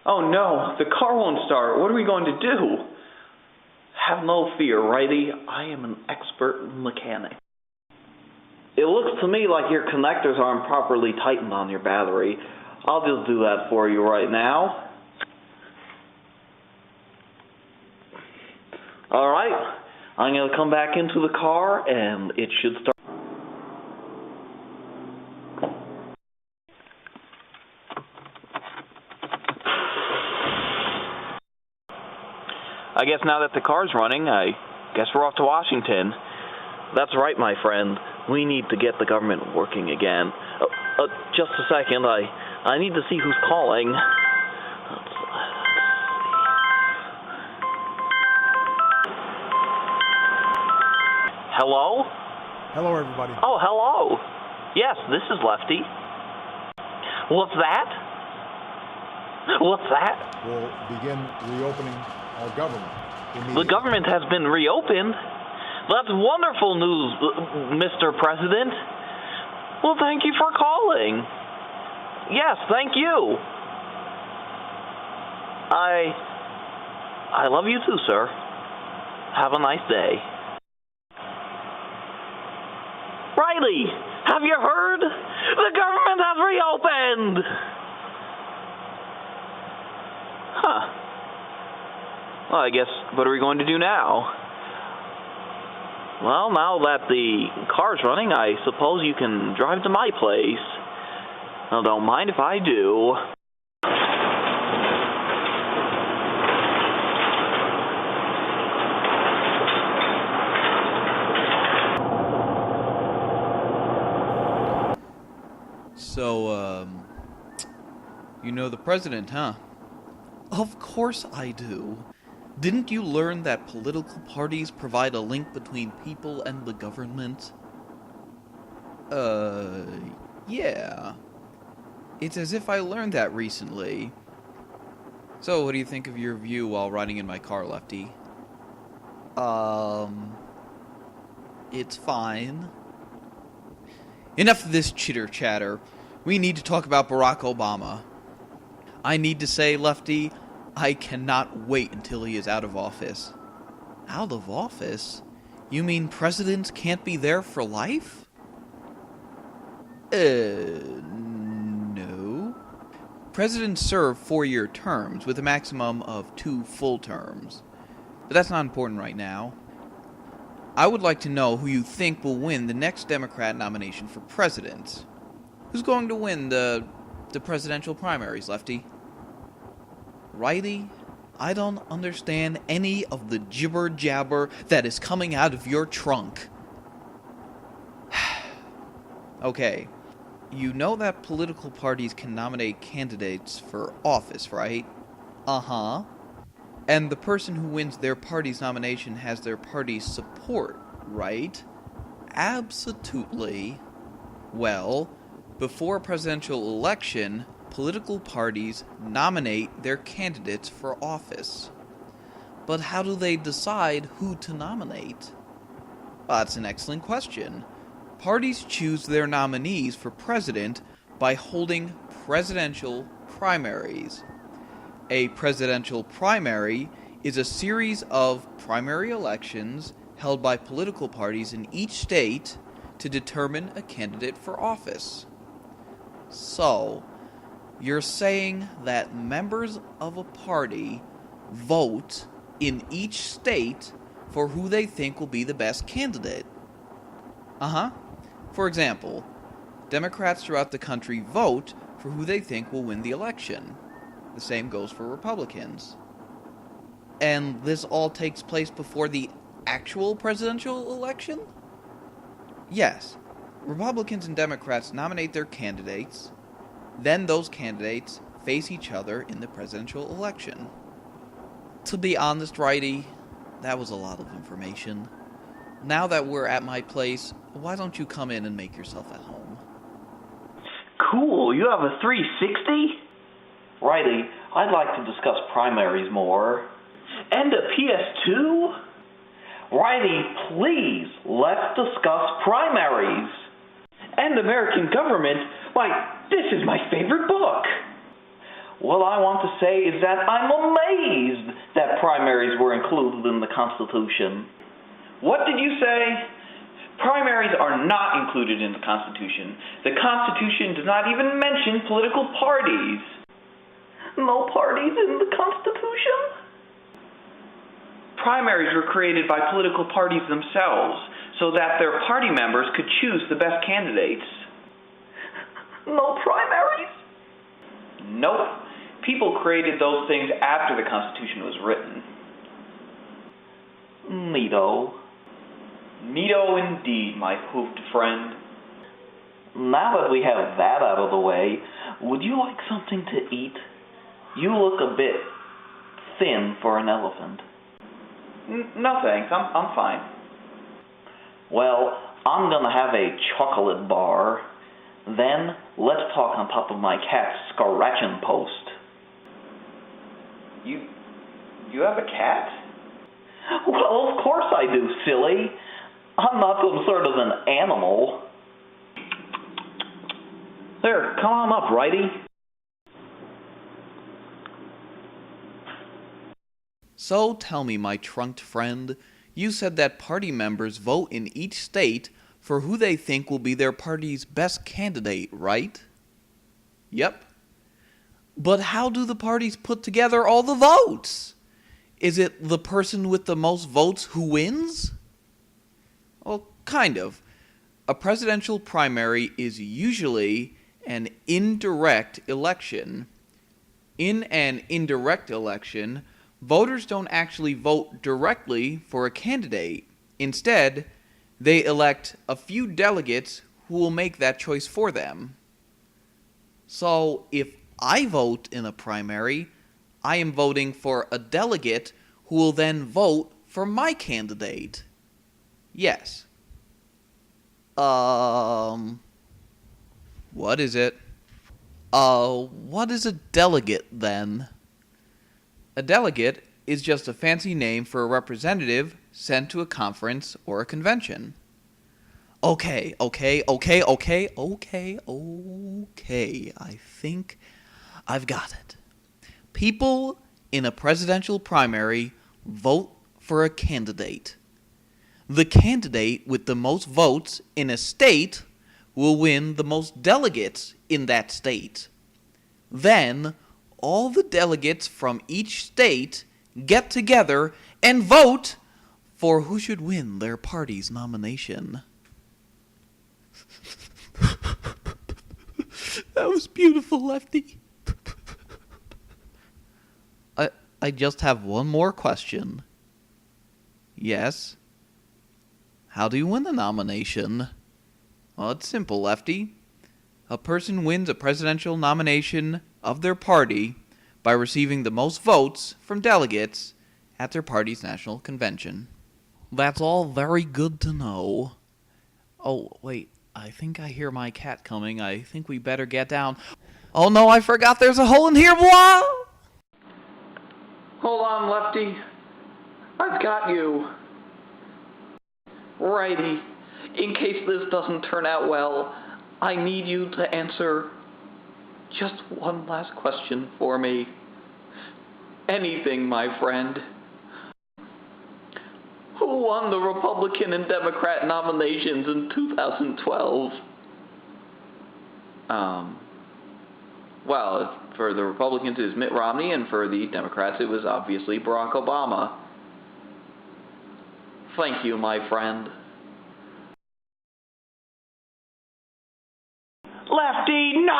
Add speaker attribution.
Speaker 1: Oh no, the car won't start. What are we going to do? Have no fear, Righty. I am an expert mechanic. It looks to me like your connectors aren't properly tightened on your battery. I'll just do that for you right now. Alright, I'm going to come back into the car and it should start. I guess now that the car's running, I guess we're off to Washington. That's right, my friend. We need to get the government working again. Just a second. I need to see who's calling. Hello?
Speaker 2: Hello, everybody.
Speaker 1: Oh, hello. Yes, this is Lefty. What's that? What's that?
Speaker 2: We'll begin reopening our government immediately.
Speaker 1: The government has been reopened. That's wonderful news, Mr. President. Well, thank you for calling. Yes, thank you. I love you too, sir. Have a nice day. Righty, have you heard? The government has reopened! Huh. Well, I guess, what are we going to do now? Well, now that the car's running, I suppose you can drive to my place. Well, don't mind if I do.
Speaker 3: So, you know the president, huh? Of course I do. Didn't you learn that political parties provide a link between people and the government? Yeah. It's as if I learned that recently. So, what do you think of your view while riding in my car, Lefty? It's fine. Enough of this chitter-chatter. We need to talk about Barack Obama. I need to say, Lefty, I cannot wait until he is out of office. Out of office? You mean presidents can't be there for life? No. Presidents serve 4-year terms with a maximum of 2 full terms. But that's not important right now. I would like to know who you think will win the next Democrat nomination for president. Who's going to win the presidential primaries, Lefty? Righty, I don't understand any of the jibber-jabber that is coming out of your trunk. Okay, you know that political parties can nominate candidates for office, right? Uh-huh. And the person who wins their party's nomination has their party's support, right? Absolutely. Well, before a presidential election, political parties nominate their candidates for office. But how do they decide who to nominate? Well, that's an excellent question. Parties choose their nominees for president by holding presidential primaries. A presidential primary is a series of primary elections held by political parties in each state to determine a candidate for office. So, you're saying that members of a party vote in each state for who they think will be the best candidate. Uh-huh. For example, Democrats throughout the country vote for who they think will win the election. The same goes for Republicans. And this all takes place before the actual presidential election? Yes. Republicans and Democrats nominate their candidates, then those candidates face each other in the presidential election. To be honest, Righty, that was a lot of information. Now that we're at my place, why don't you come in and make yourself at home?
Speaker 1: Cool, you have a 360? Righty, I'd like to discuss primaries more. And a PS2? Righty, please, let's discuss primaries. And American government, why, this is my favorite book. What I want to say is that I'm amazed that primaries were included in the Constitution. What did you say? Primaries are not included in the Constitution. The Constitution does not even mention political parties. No parties in the Constitution? Primaries were created by political parties themselves so that their party members could choose the best candidates. No primaries? Nope. People created those things after the Constitution was written. Neato. Neato indeed, my hoofed friend. Now that we have that out of the way, would you like something to eat? You look a bit thin for an elephant. No thanks, I'm fine. Well, I'm gonna have a chocolate bar. Then, let's talk on top of my cat's scratching post. You have a cat? Well, of course I do, silly. I'm not some sort of an animal. There, come on up, Righty.
Speaker 3: So tell me, my trunked friend, you said that party members vote in each state for who they think will be their party's best candidate, right? Yep. But how do the parties put together all the votes? Is it the person with the most votes who wins? Well, kind of. A presidential primary is usually an indirect election. In an indirect election, voters don't actually vote directly for a candidate. Instead, they elect a few delegates who will make that choice for them. So, if I vote in a primary, I am voting for a delegate who will then vote for my candidate. Yes. What is it? What is a delegate then? A delegate is just a fancy name for a representative sent to a conference or a convention. Okay, I think I've got it. People in a presidential primary vote for a candidate. The candidate with the most votes in a state will win the most delegates in that state. Then, all the delegates from each state get together and vote for who should win their party's nomination. That was beautiful, Lefty. I just have one more question. Yes? How do you win the nomination? Well, it's simple, Lefty. A person wins a presidential nomination of their party by receiving the most votes from delegates at their party's national convention. That's all very good to know. Oh, wait, I think I hear my cat coming. I think we better get down. Oh no, I forgot there's a hole in here, boy!
Speaker 1: Hold on, Lefty. I've got you. Righty, in case this doesn't turn out well, I need you to answer just one last question for me. Anything, my friend. Who won the Republican and Democrat nominations in 2012? Well, for the Republicans it was Mitt Romney, and for the Democrats it was obviously Barack Obama. Thank you, my friend. Lefty, no!